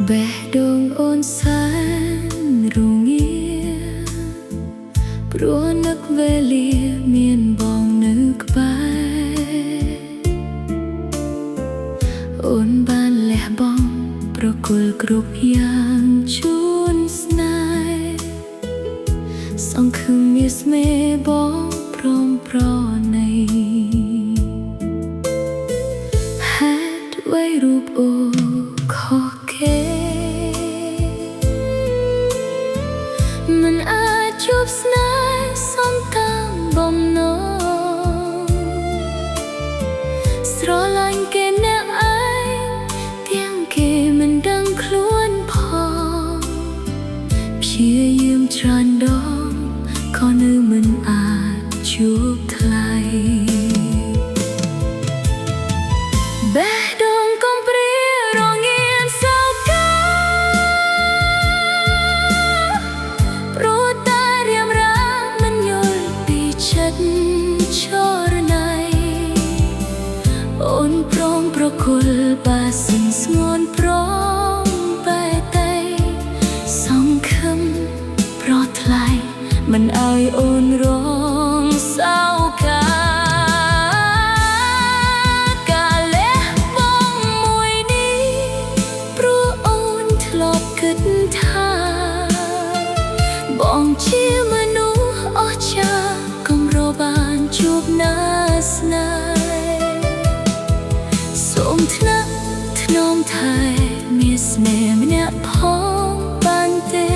បេះដូងអូនសែនរងាព្រោះនឹកវេលាមានបងនៅក្បែរអូនបានលះបង់ប្រគល់គ្រប់យ៉ាងជូនស្នេហ៍សង្ឃឹមមានស្មេបងព្រមប្រណីហេតុអ្វីរូបអូខុសគេមិនអាចជួបស្នេហ៍សំតាមបំណងស្រឡាញ់គេអ្នកឯងទាំងគេមិនដឹងខ្លួនផងព្យាយាមច្រើនដងក៏នៅមិនអាចជួបថ្លៃបេះដូងកំព្រារងាសៅកាព្រោះតែរៀមរាមិនយល់ពីចិត្តចរណៃអូនព្រមប្រគល់បាសិនស្ងួនព្រមបែតែសង្ឃឹមប្រថ្លៃមិនឲ្យអូនរងសៅកាបងជាមនុស្សអស្ចារ្យកំរបានជួបណាស្នេហ៍សូមថ្នាក់ថ្នមថែមានស្នេហ៍ម្នាក់ផងបានទេ